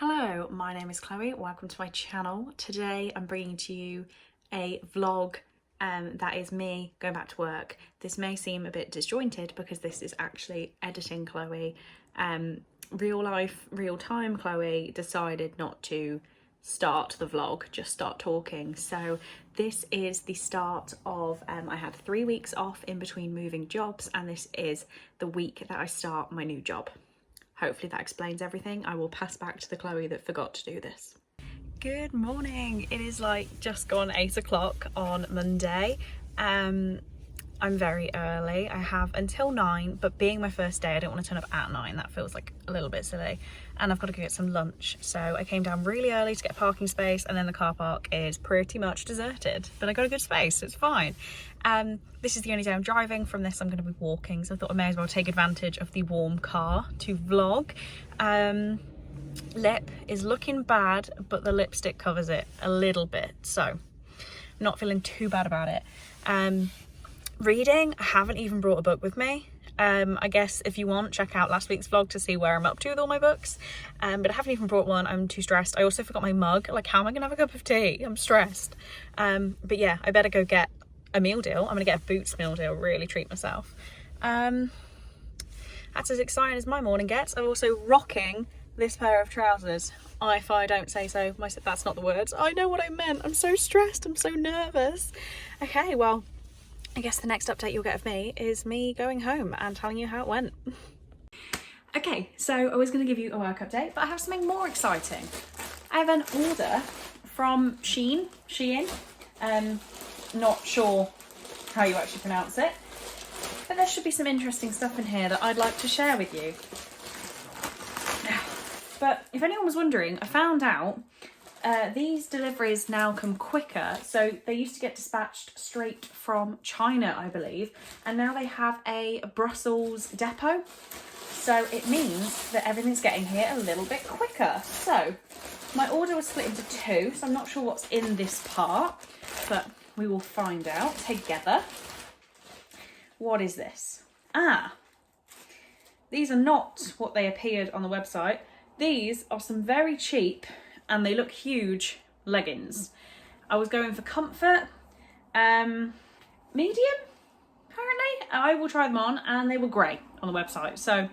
Hello, my name is Chloe. Welcome to my channel. Today I'm bringing to you a vlog that is me going back to work. This may seem a bit disjointed because this is actually editing Chloe. Real life, real time Chloe decided not to start the vlog, just start talking. So this is the start of, I had 3 weeks off in between moving jobs, and this is the week that I start my new job. Hopefully that explains everything. I will pass back to the Chloe that forgot to do this. Good morning. It is like just gone 8 o'clock on Monday. I'm very early. I have until 9, but being my first day, I don't want to turn up at 9. That feels like a little bit silly. And I've got to go get some lunch. So I came down really early to get a parking space, and then the car park is pretty much deserted. But I got a good space, so it's fine. This is the only day I'm driving. From this, I'm going to be walking. So I thought I may as well take advantage of the warm car to vlog. Lip is looking bad, but the lipstick covers it a little bit. So I'm not feeling too bad about it. Reading, I haven't even brought a book with me. I guess if you want, check out last week's vlog to see where I'm up to with all my books. But I haven't even brought one. I'm too stressed. I also forgot my mug. Like, how am I gonna have a cup of tea? I'm stressed. But yeah, I better go get a meal deal. I'm gonna get a Boots meal deal, really treat myself. That's as exciting as my morning gets. I'm also rocking this pair of trousers. If I don't say so, that's not the words. I know what I meant. I'm so stressed. I'm so nervous. Okay, well, I guess the next update you'll get of me is me going home and telling you how it went. Okay, so I was going to give you a work update, but I have something more exciting. I have an order from Shein. Not sure how you actually pronounce it, but there should be some interesting stuff in here that I'd like to share with you. But if anyone was wondering, I found out these deliveries now come quicker. So they used to get dispatched straight from China, I believe, and now they have a Brussels depot. So it means that everything's getting here a little bit quicker. So my order was split into 2, so I'm not sure what's in this part, but we will find out together. What is this? These are not what they appeared on the website. These are some very cheap, and they look huge, leggings. I was going for comfort, medium, apparently. I will try them on, and they were grey on the website. So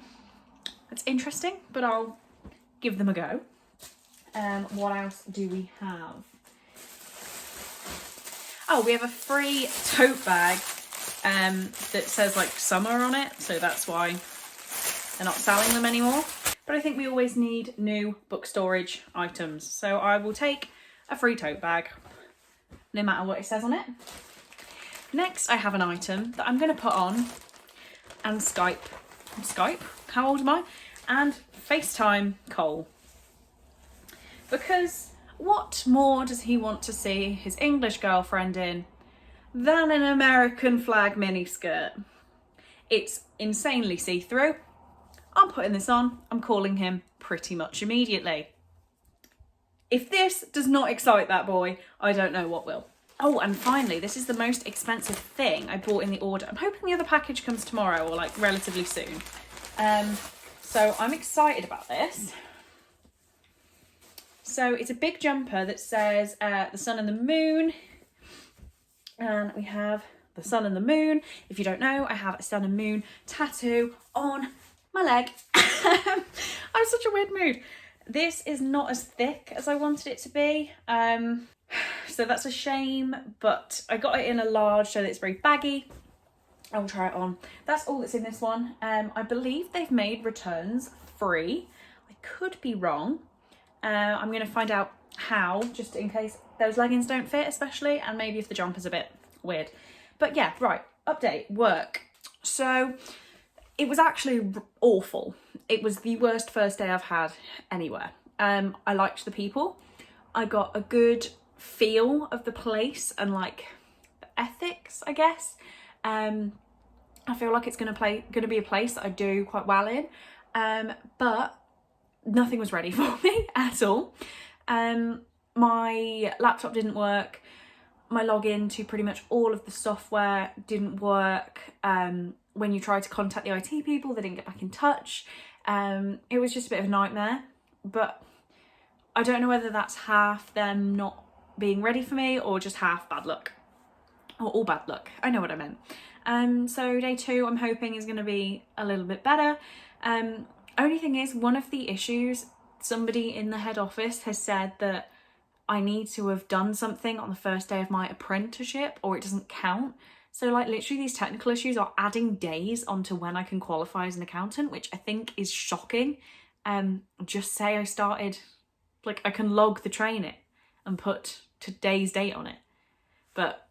it's interesting, but I'll give them a go. What else do we have? Oh, we have a free tote bag that says like summer on it. So that's why they're not selling them anymore. But I think we always need new book storage items. So I will take a free tote bag, no matter what it says on it. Next, I have an item that I'm going to put on and Skype, how old am I? And FaceTime Cole. Because what more does he want to see his English girlfriend in than an American flag miniskirt? It's insanely see-through. I'm putting this on. I'm calling him pretty much immediately. If this does not excite that boy, I don't know what will. Oh, and finally, this is the most expensive thing I bought in the order. I'm hoping the other package comes tomorrow or like relatively soon. So I'm excited about this. So it's a big jumper that says the sun and the moon. And we have the sun and the moon. If you don't know, I have a sun and moon tattoo on my leg. I'm such a weird mood. This is not as thick as I wanted it to be, so that's a shame, but I got it in a large so that it's very baggy. I will try it on. That's all that's in this one. I believe they've made returns free. I could be wrong. I'm going to find out how, just in case those leggings don't fit especially, and maybe if the jumper's a bit weird. But yeah, right, update, work. So it was actually awful. It was the worst first day I've had anywhere. I liked the people. I got a good feel of the place and like the ethics, I guess. I feel like it's gonna be a place that I do quite well in. But nothing was ready for me at all. My laptop didn't work. My login to pretty much all of the software didn't work. When you tried to contact the IT people, they didn't get back in touch. It was just a bit of a nightmare, but I don't know whether that's half them not being ready for me or just half bad luck. Or all bad luck. I know what I meant. So day 2 I'm hoping is going to be a little bit better. Only thing is, one of the issues, somebody in the head office has said that I need to have done something on the first day of my apprenticeship or it doesn't count. So like literally these technical issues are adding days onto when I can qualify as an accountant, which I think is shocking. Just say I started, like I can log the training and put today's date on it, but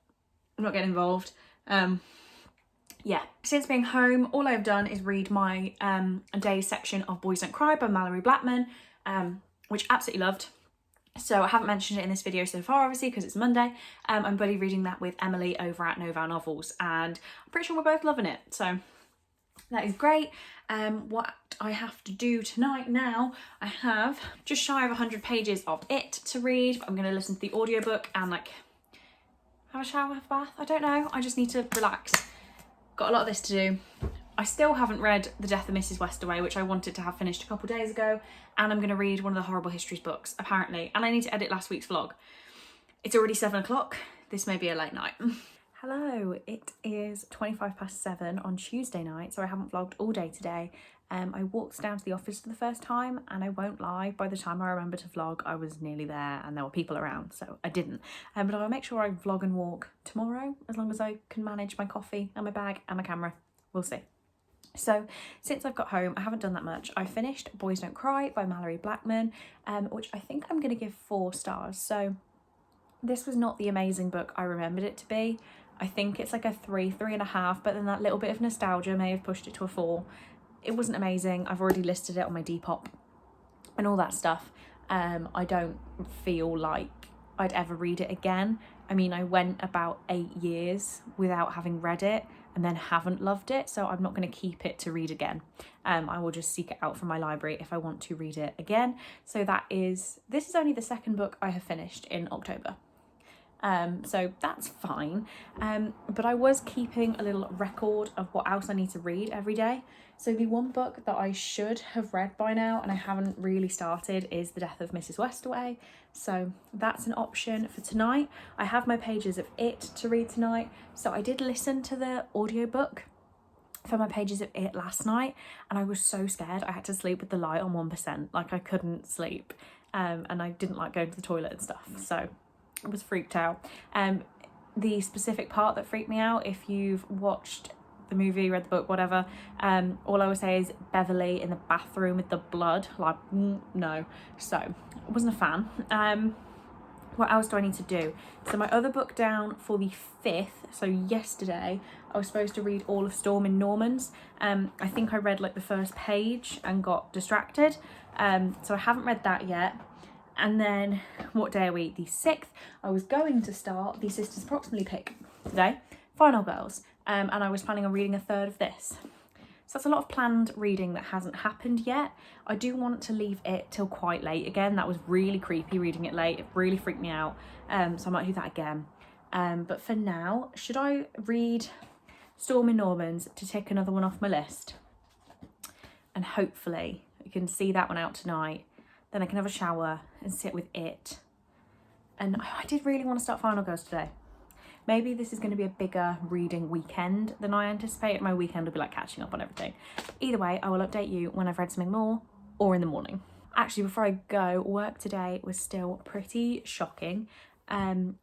I'm not getting involved. Yeah, since being home, all I've done is read my day section of Boys Don't Cry by Mallory Blackman, which I absolutely loved. So I haven't mentioned it in this video so far, obviously, because it's Monday. I'm buddy reading that with Emily over at Noval Novels, and I'm pretty sure we're both loving it. So that is great. What I have to do tonight now, I have just shy of 100 pages of it to read. But I'm going to listen to the audiobook and like have a shower, have a bath. I don't know. I just need to relax. Got a lot of this to do. I still haven't read The Death of Mrs. Westaway, which I wanted to have finished a couple days ago, and I'm going to read one of the Horrible Histories books, apparently, and I need to edit last week's vlog. It's already 7 o'clock. This may be a late night. Hello, it is 7:25 on Tuesday night, so I haven't vlogged all day today. I walked down to the office for the first time, and I won't lie, by the time I remember to vlog, I was nearly there and there were people around, so I didn't. But I'll make sure I vlog and walk tomorrow, as long as I can manage my coffee and my bag and my camera. We'll see. So since I've got home, I haven't done that much. I finished Boys Don't Cry by Mallory Blackman, which I think I'm going to give 4 stars. So this was not the amazing book I remembered it to be. I think it's like a 3.5, but then that little bit of nostalgia may have pushed it to a 4. It wasn't amazing. I've already listed it on my Depop and all that stuff. I don't feel like I'd ever read it again. I mean, I went about 8 years without having read it and then haven't loved it, so I'm not going to keep it to read again. I will just seek it out from my library if I want to read it again. So this is only the 2nd book I have finished in October. So that's fine. But I was keeping a little record of what else I need to read every day. So the one book that I should have read by now and I haven't really started is The Death of Mrs. Westaway. So that's an option for tonight. I have my pages of it to read tonight. So I did listen to the audiobook for my pages of it last night, and I was so scared I had to sleep with the light on 1%. Like I couldn't sleep, and I didn't like going to the toilet and stuff. So I was freaked out. The specific part that freaked me out, if you've watched the movie, read the book, whatever, all I would say is Beverly in the bathroom with the blood, like no. So I wasn't a fan. What else do I need to do? So my other book down for the 5th, so yesterday, I was supposed to read all of Storm in Norman's. I think I read like the first page and got distracted. So I haven't read that yet. And then, what day are we? The 6th, I was going to start The Sisters Approximately pick today, Final Girls, and I was planning on reading a third of this. So that's a lot of planned reading that hasn't happened yet. I do want to leave it till quite late again. That was really creepy reading it late. It really freaked me out. So I might do that again. But for now, should I read Storm in Norman's to tick another one off my list? And hopefully I can see that one out tonight. Then I can have a shower and sit with it. And I did really want to start Final Girls today. Maybe this is going to be a bigger reading weekend than I anticipated. My weekend will be like catching up on everything. Either way, I will update you when I've read something more or in the morning. Actually, before I go, work today was still pretty shocking.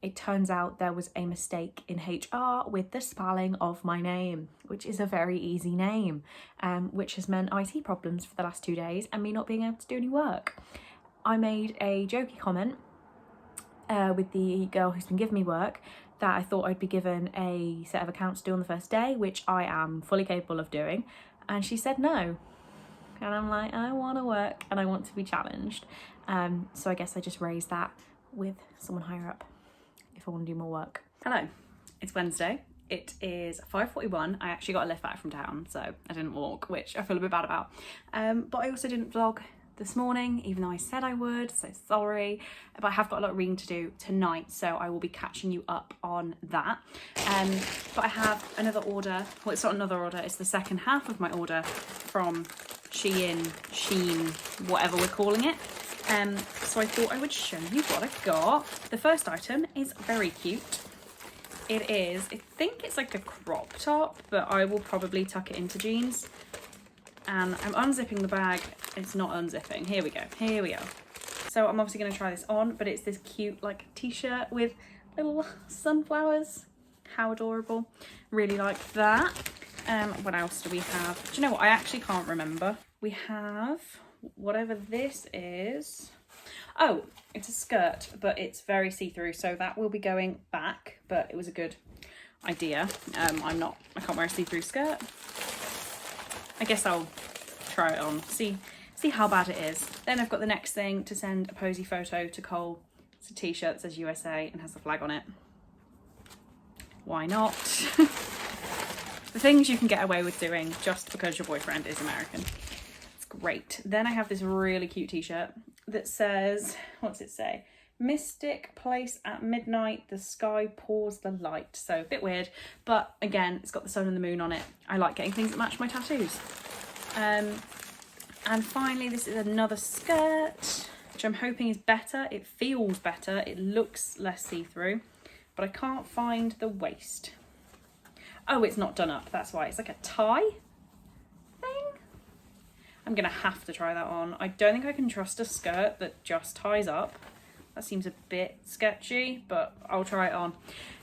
It turns out there was a mistake in HR with the spelling of my name, which is a very easy name, which has meant IT problems for the last 2 days and me not being able to do any work. I made a jokey comment with the girl who's been giving me work that I thought I'd be given a set of accounts to do on the first day, which I am fully capable of doing, and she said no. And I'm like, I want to work and I want to be challenged. So I guess I just raised that with someone higher up if I want to do more work. Hello, it's Wednesday. It is 5:41. I actually got a lift back from town, so I didn't walk, which I feel a bit bad about. But I also didn't vlog this morning, even though I said I would, so sorry. But I have got a lot of reading to do tonight, so I will be catching you up on that. But I have another order. Well, it's not another order, it's the second half of my order from Shein, whatever we're calling it. So I thought I would show you what I got. The first item is very cute. It is, I think it's like a crop top, but I will probably tuck it into jeans. And I'm unzipping the bag. It's not unzipping. Here we go. Here we are. So I'm obviously going to try this on, but it's this cute like t-shirt with little sunflowers. How adorable. Really like that. What else do we have? Do you know what? I actually can't remember. We have whatever this is. Oh, it's a skirt, but it's very see-through, so that will be going back, but it was a good idea. I can't wear a see-through skirt. I guess I'll try it on, see how bad it is. Then I've got the next thing to send a posy photo to Cole. It's a t-shirt that says USA and has the flag on it. Why not? The things you can get away with doing just because your boyfriend is American. It's great. Then I have this really cute t-shirt that says, what's it say? Mystic place at midnight, the sky pours the light. So a bit weird, but again, it's got the sun and the moon on it. I like getting things that match my tattoos. And finally, this is another skirt, which I'm hoping is better. It feels better. It looks less see-through, but I can't find the waist. Oh, it's not done up. That's why. It's like a tie thing. I'm gonna have to try that on. I don't think I can trust a skirt that just ties up. That seems a bit sketchy, but I'll try it on,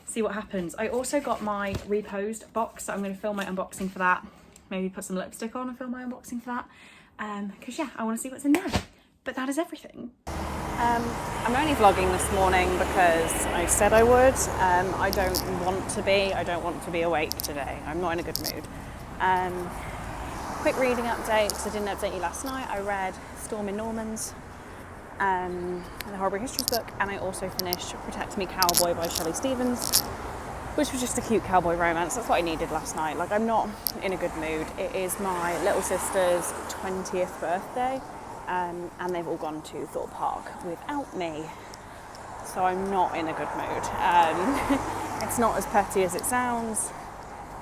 see what happens. I also got my reposed box, so I'm gonna film my unboxing for that. Maybe put some lipstick on and film my unboxing for that. Because yeah, I wanna see what's in there. But that is everything. I'm only vlogging this morning because I said I would. I don't want to be awake today. I'm not in a good mood. Quick reading update, because I didn't update you last night. I read Storm in Norman's, the Horrible Histories book, and I also finished Protect Me Cowboy by Shelley Stevens, which was just a cute cowboy romance. That's what I needed last night. Like, I'm not in a good mood. It is my little sister's 20th birthday, and they've all gone to Thorpe Park without me. So I'm not in a good mood. It's not as petty as it sounds.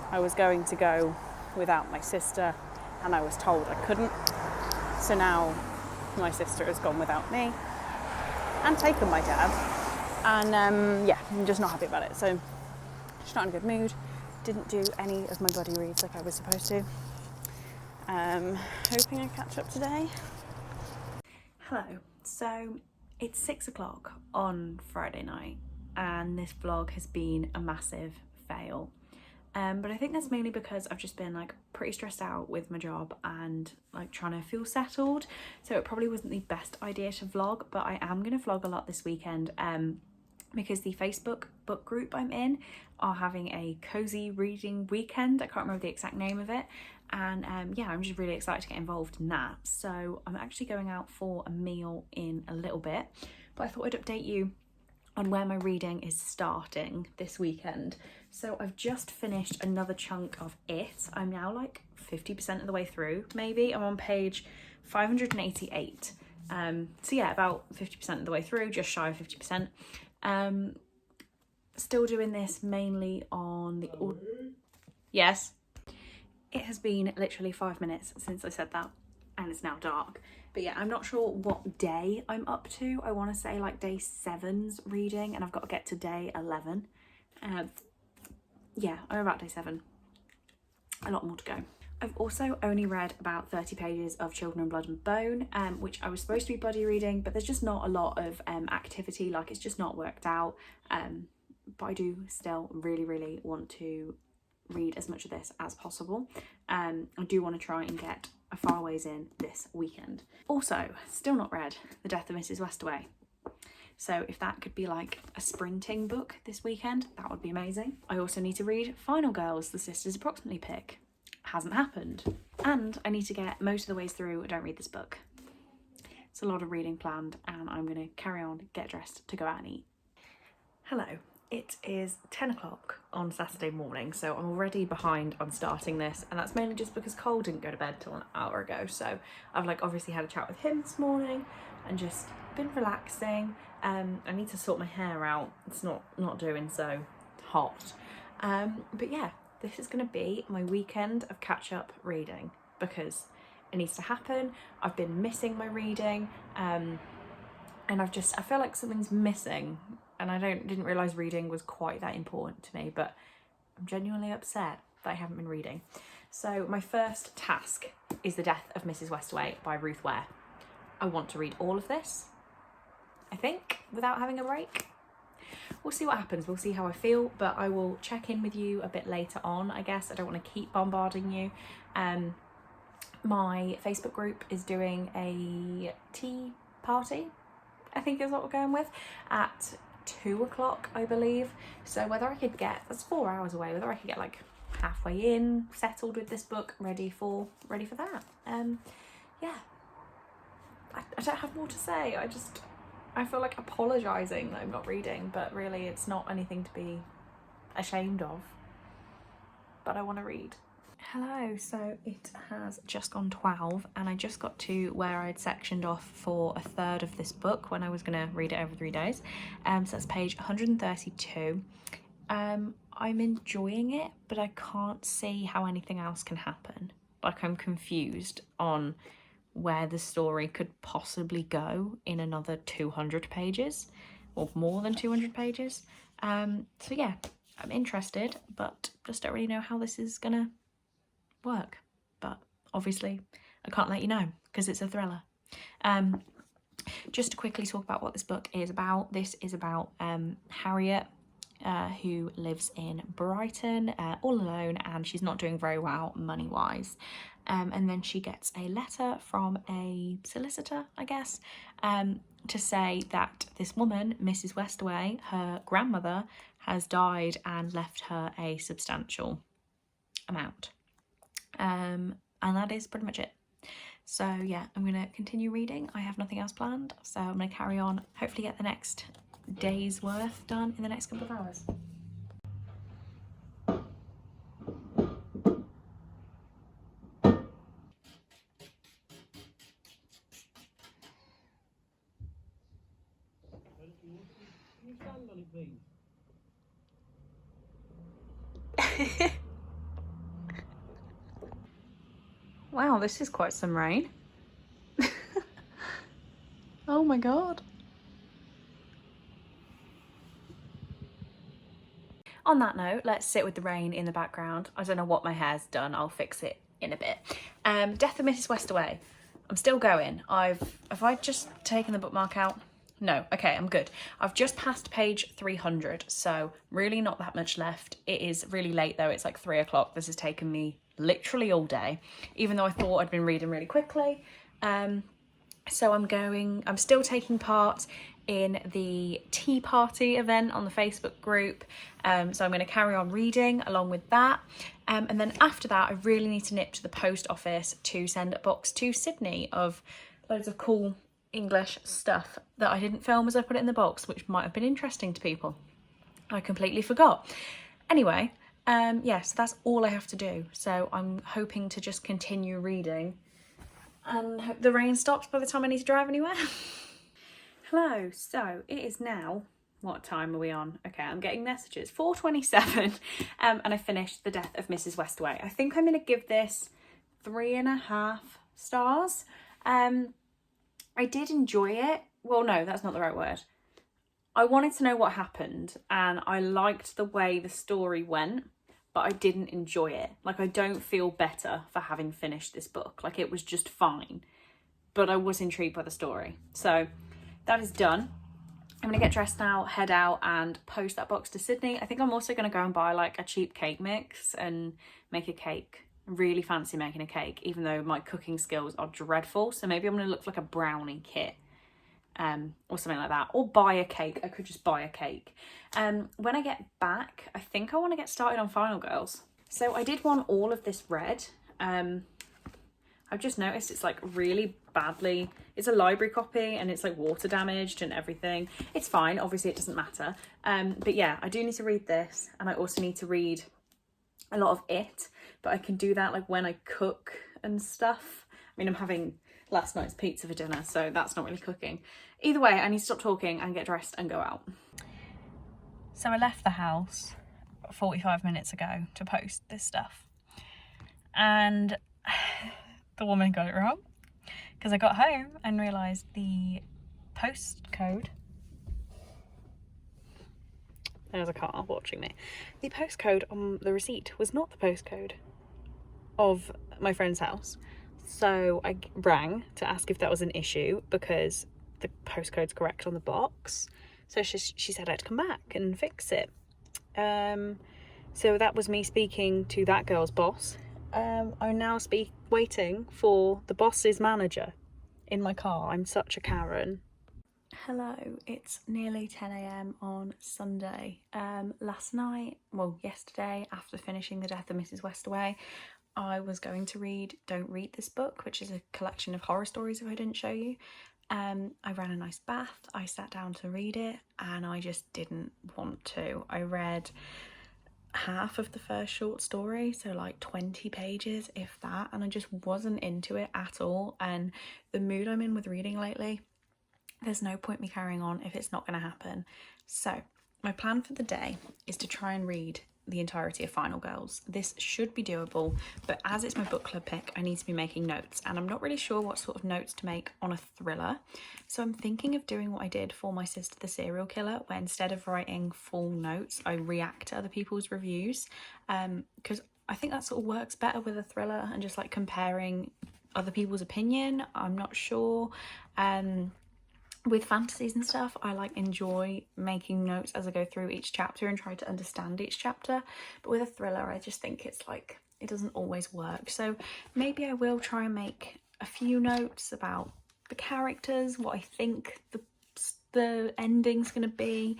I was going to go without my sister, and I was told I couldn't. So now my sister has gone without me and taken my dad. And yeah, I'm just not happy about it. So just not in a good mood. Didn't do any of my buddy reads like I was supposed to. Hoping I catch up today. Hello. So it's 6 o'clock on Friday night and this vlog has been a massive fail. But I think that's mainly because I've just been like pretty stressed out with my job and like trying to feel settled. So it probably wasn't the best idea to vlog, but I am going to vlog a lot this weekend because the Facebook book group I'm in are having a cozy reading weekend. I can't remember the exact name of it. And yeah, I'm just really excited to get involved in that. So I'm actually going out for a meal in a little bit, but I thought I'd update you on where my reading is starting this weekend. So I've just finished another chunk of it. I'm now like 50% of the way through, maybe. I'm on page 588. So yeah, about 50% of the way through, just shy of 50%. Still doing this mainly on the... Yes? It has been literally 5 minutes since I said that, and it's now dark. But yeah, I'm not sure what day I'm up to. I want to say like day 7's reading, and I've got to get to day 11. Yeah, I'm about day 7. A lot more to go. I've also only read about 30 pages of Children of Blood and Bone, which I was supposed to be buddy reading, but there's just not a lot of activity, like it's just not worked out. But I do still really, really want to read as much of this as possible. I do want to try and get a Faraway's in this weekend. Also, still not read The Death of Mrs. Westaway. So if that could be like a sprinting book this weekend, that would be amazing. I also need to read Final Girls, the Sisters Approximately pick. Hasn't happened. And I need to get most of the ways through Don't Read This Book. It's a lot of reading planned, and I'm going to carry on, get dressed to go out and eat. Hello. It is 10 o'clock on Saturday morning, so I'm already behind on starting this, and that's mainly just because Cole didn't go to bed till an hour ago. So I've like obviously had a chat with him this morning and just been relaxing. I need to sort my hair out. It's not doing so hot. But yeah, this is going to be my weekend of catch-up reading because it needs to happen. I've been missing my reading. and I feel like something's missing, and I didn't realise reading was quite that important to me, but I'm genuinely upset that I haven't been reading. So my first task is The Death of Mrs. Westaway by Ruth Ware. I want to read all of this, I think, without having a break. We'll see what happens, we'll see how I feel, but I will check in with you a bit later on, I guess. I don't want to keep bombarding you. My Facebook group is doing a tea party, I think is what we're going with, at 2 o'clock, I believe. So whether I could get, that's 4 hours away, whether I could get like halfway in, settled with this book, ready for that. Yeah, I don't have more to say. I feel like apologising that I'm not reading, but really it's not anything to be ashamed of. But I want to read. Hello, so it has just gone 12 and I just got to where I'd sectioned off for a third of this book when I was going to read it over 3 days. So that's page 132. I'm enjoying it, but I can't see how anything else can happen. Like, I'm confused on where the story could possibly go in another 200 pages or more than 200 pages. So yeah, I'm interested, but just don't really know how this is gonna work. But obviously I can't let you know because it's a thriller. Just to quickly talk about what this book is about. This is about Harriet, who lives in Brighton all alone, and she's not doing very well money-wise. And then she gets a letter from a solicitor, I guess, to say that this woman, Mrs. Westaway, her grandmother, has died and left her a substantial amount. And that is pretty much it. So yeah, I'm going to continue reading. I have nothing else planned, so I'm going to carry on, hopefully get the next day's worth done in the next couple of hours. Wow, this is quite some rain. Oh my god. On that note, let's sit with the rain in the background. I don't know what my hair's done, I'll fix it in a bit. Death of Mrs. Westaway. I'm still going. Have I just taken the bookmark out? No, okay, I'm good. I've just passed page 300, so really not that much left. It is really late though, it's like 3 o'clock. This has taken me literally all day, even though I thought I'd been reading really quickly. So I'm still taking part in the tea party event on the Facebook group. So I'm going to carry on reading along with that. And then after that, I really need to nip to the post office to send a box to Sydney of loads of cool English stuff that I didn't film as I put it in the box, which might have been interesting to people. I completely forgot. Anyway, yeah, so that's all I have to do. So I'm hoping to just continue reading and hope the rain stops by the time I need to drive anywhere. Hello, so it is now, what time are we on? Okay, I'm getting messages, 4:27, and I finished The Death of Mrs. Westaway. I think I'm going to give this 3.5 stars. I did enjoy it. Well, no, that's not the right word. I wanted to know what happened, and I liked the way the story went, but I didn't enjoy it. Like, I don't feel better for having finished this book. Like, it was just fine, but I was intrigued by the story. So that is done. I'm going to get dressed now, head out and post that box to Sydney. I think I'm also going to go and buy like a cheap cake mix and make a cake. I really fancy making a cake, even though my cooking skills are dreadful. So maybe I'm going to look for like a brownie kit or something like that. Or buy a cake. I could just buy a cake. When I get back, I think I want to get started on Final Girls. So I did want all of this read. I've just noticed it's like really badly, it's a library copy and it's like water damaged and everything. It's fine, obviously it doesn't matter. But yeah, I do need to read this, and I also need to read a lot of it, but I can do that like when I cook and stuff. I mean, I'm having last night's pizza for dinner, so that's not really cooking. Either way, I need to stop talking and get dressed and go out. So I left the house 45 minutes ago to post this stuff, and the woman got it wrong, because I got home and realised the postcode. There's a car watching me. The postcode on the receipt was not the postcode of my friend's house. So I rang to ask if that was an issue because the postcode's correct on the box. So she said I'd come back and fix it. So that was me speaking to that girl's boss. I'm now waiting for the boss's manager in my car. I'm such a Karen. Hello, it's nearly 10 a.m. on Sunday. Yesterday, after finishing The Death of Mrs. Westaway, I was going to read Don't Read This Book, which is a collection of horror stories if I didn't show you. I ran a nice bath, I sat down to read it, and I just didn't want to. I read half of the first short story, so like 20 pages, if that, and I just wasn't into it at all. And the mood I'm in with reading lately, there's no point me carrying on if it's not going to happen. So my plan for the day is to try and read the entirety of Final Girls. This should be doable, but as it's my book club pick, I need to be making notes, and I'm not really sure what sort of notes to make on a thriller. So I'm thinking of doing what I did for My Sister the Serial Killer, where instead of writing full notes, I react to other people's reviews, because I think that sort of works better with a thriller and just like comparing other people's opinion. I'm not sure. With fantasies and stuff, I like enjoy making notes as I go through each chapter and try to understand each chapter. But with a thriller, I just think it's like, it doesn't always work. So maybe I will try and make a few notes about the characters, what I think the ending's going to be.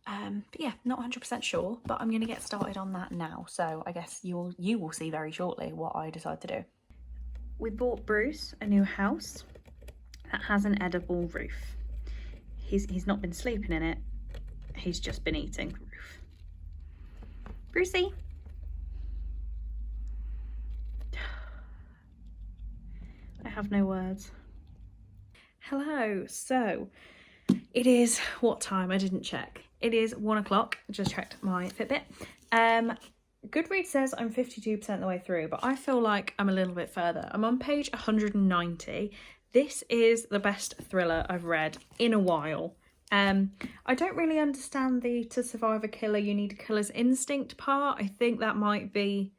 But yeah, not 100% sure, but I'm going to get started on that now. So I guess you will see very shortly what I decide to do. We bought Bruce a new house that has an edible roof. He's not been sleeping in it, he's just been eating the roof. Brucey! I have no words. Hello, so it is, what time? I didn't check. It is 1 o'clock, just checked my Fitbit. Goodreads says I'm 52% of the way through, but I feel like I'm a little bit further. I'm on page 190. This is the best thriller I've read in a while. I don't really understand the to survive a killer you need a killer's instinct part. I think that might be,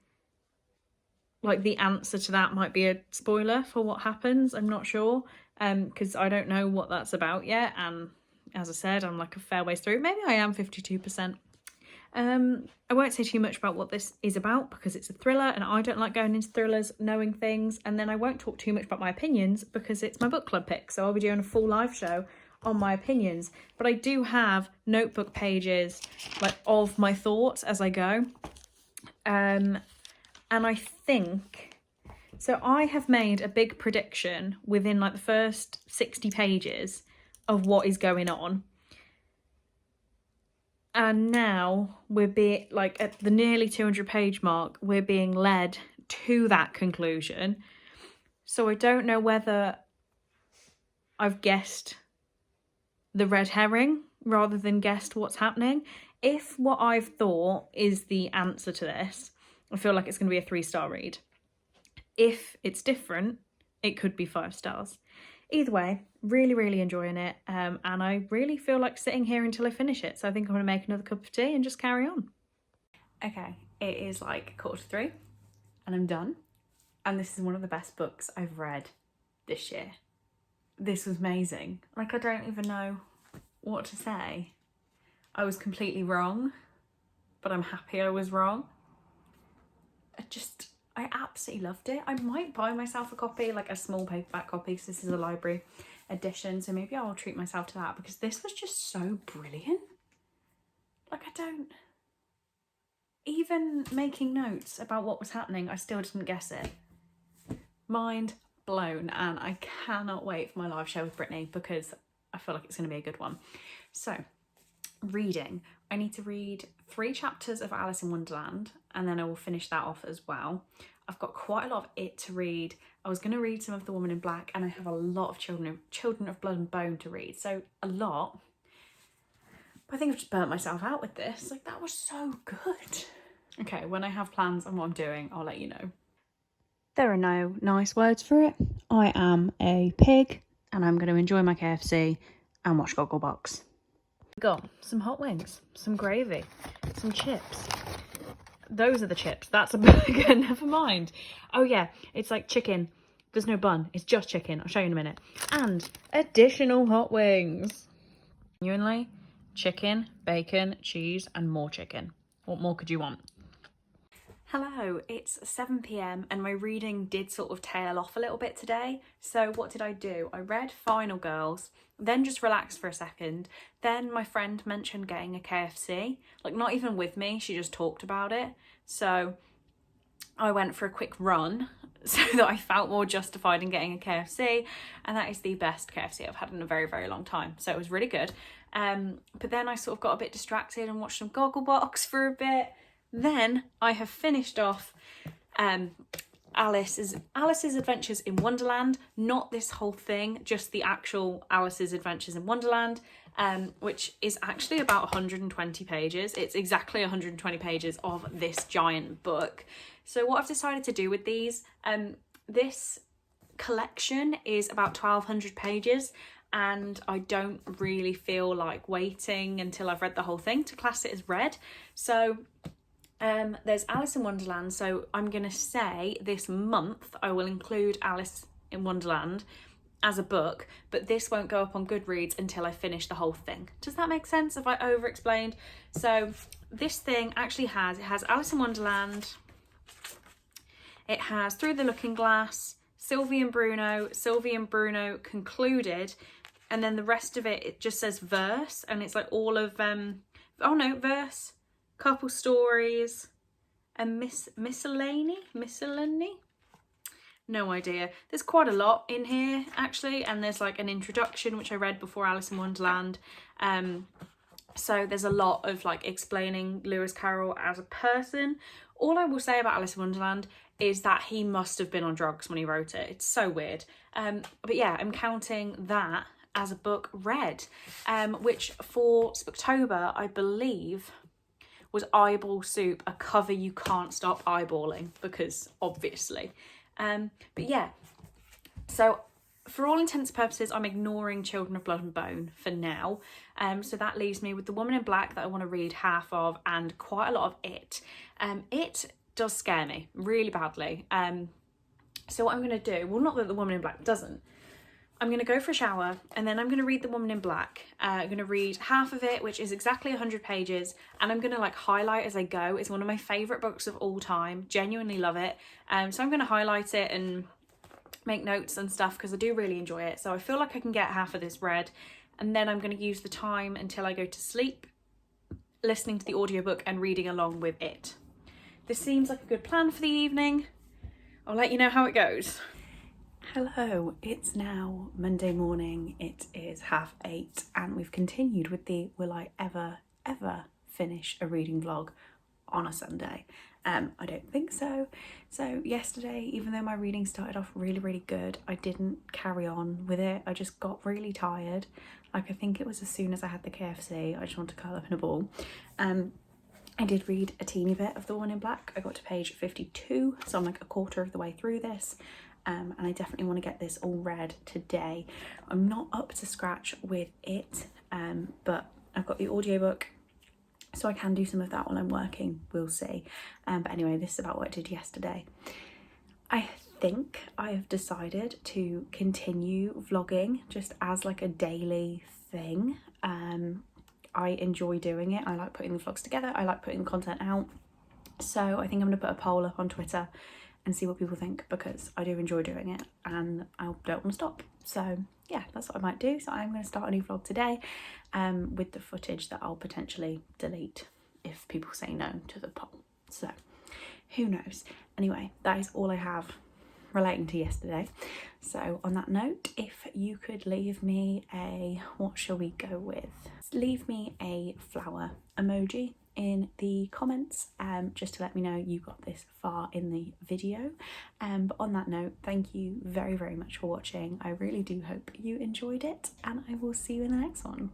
like, the answer to that might be a spoiler for what happens. I'm not sure, because I don't know what that's about yet. And as I said, I'm like a fair ways through. Maybe I am 52%. I won't say too much about what this is about because it's a thriller and I don't like going into thrillers knowing things, and then I won't talk too much about my opinions because it's my book club pick, so I'll be doing a full live show on my opinions. But I do have notebook pages like of my thoughts as I go, and I think so I have made a big prediction within like the first 60 pages of what is going on. And now we're being, like, at the nearly 200 page mark, we're being led to that conclusion. So I don't know whether I've guessed the red herring rather than guessed what's happening. If what I've thought is the answer to this, I feel like it's going to be a 3-star read. If it's different, it could be 5 stars. Either way, really enjoying it, and I really feel like sitting here until I finish it, so I think I'm going to make another cup of tea and just carry on. Okay, it is like 2:45 and I'm done, and this is one of the best books I've read this year. This was amazing. Like, I don't even know what to say. I was completely wrong, but I'm happy I was wrong. I absolutely loved it. I might buy myself a copy, like a small paperback copy, because this is a library edition, so maybe I'll treat myself to that, because this was just so brilliant. Like, I don't... Even making notes about what was happening, I still didn't guess it. Mind blown, and I cannot wait for my live show with Brittany, because I feel like it's going to be a good one. So, reading. I need to read 3 chapters of Alice in Wonderland, and then I will finish that off as well. I've got quite a lot of it to read. I was going to read some of The Woman in Black, and I have a lot of Children of Blood and Bone to read, so a lot. But I think I've just burnt myself out with this. Like, that was so good. Okay, when I have plans on what I'm doing, I'll let you know. There are no nice words for it. I am a pig, and I'm going to enjoy my KFC and watch Gogglebox. We got some hot wings, some gravy, some chips. Those are the chips. That's a burger. Never mind. Oh yeah, it's like chicken. There's no bun. It's just chicken. I'll show you in a minute. And additional hot wings. Genuinely, chicken, bacon, cheese, and more chicken. What more could you want? Hello, it's 7 p.m. and my reading did sort of tail off a little bit today. So what did I do? I read Final Girls, then just relaxed for a second. Then my friend mentioned getting a KFC, like not even with me, she just talked about it. So I went for a quick run so that I felt more justified in getting a KFC, and that is the best KFC I've had in a very, very long time. So it was really good. But then I sort of got a bit distracted and watched some Gogglebox for a bit. Then I have finished off Alice's Adventures in Wonderland, not this whole thing, just the actual Alice's Adventures in Wonderland, which is actually about 120 pages. It's exactly 120 pages of this giant book. So what I've decided to do with these, this collection is about 1,200 pages, and I don't really feel like waiting until I've read the whole thing to class it as read. So there's Alice in Wonderland, so I'm gonna say this month I will include Alice in Wonderland as a book, but this won't go up on Goodreads until I finish the whole thing. Does that make sense? Have I over-explained? So this thing actually has Alice in Wonderland, it has Through the Looking Glass, Sylvie and Bruno concluded, and then the rest of it just says verse, and it's like all of verse, couple stories, and miscellany. No idea. There's quite a lot in here actually, and there's like an introduction which I read before Alice in Wonderland. So there's a lot of like explaining Lewis Carroll as a person. All I will say about Alice in Wonderland is that he must have been on drugs when he wrote it. It's so weird. But yeah, I'm counting that as a book read, which for Spooktober, I believe, was Eyeball Soup, a cover you can't stop eyeballing, because obviously. But yeah, so for all intents and purposes, I'm ignoring Children of Blood and Bone for now. So that leaves me with The Woman in Black that I want to read half of, and quite a lot of It. It does scare me really badly. So what I'm going to do, well, not that The Woman in Black doesn't, I'm going to go for a shower and then I'm going to read The Woman in Black. I'm going to read half of it, which is exactly 100 pages, and I'm going to like highlight as I go. It's one of my favourite books of all time. Genuinely love it. So I'm going to highlight it and make notes and stuff because I do really enjoy it. So I feel like I can get half of this read, and then I'm going to use the time until I go to sleep listening to the audiobook and reading along with it. This seems like a good plan for the evening. I'll let you know how it goes. Hello, it's now Monday morning. It is 8:30 and we've continued with the will I ever finish a reading vlog on a Sunday? I don't think so. So yesterday, even though my reading started off really good, I didn't carry on with it. I just got really tired. Like, I think it was as soon as I had the KFC, I just wanted to curl up in a ball. I did read a teeny bit of The Woman in Black. I got to page 52, so I'm like a quarter of the way through this. And I definitely want to get this all read today. I'm not up to scratch with it, but I've got the audiobook, so I can do some of that while I'm working, we'll see. But anyway, this is about what I did yesterday. I think I have decided to continue vlogging just as like a daily thing. I enjoy doing it. I like putting the vlogs together. I like putting content out. So I think I'm gonna put a poll up on Twitter and see what people think, because I do enjoy doing it and I don't want to stop. So yeah, that's what I might do. So I'm going to start a new vlog today with the footage that I'll potentially delete if people say no to the poll. So who knows? Anyway, that is all I have relating to yesterday. So on that note, if you could leave me a, what shall we go with? Leave me a flower emoji in the comments, just to let me know you got this far in the video. But on that note, thank you very much for watching. I really do hope you enjoyed it, and I will see you in the next one.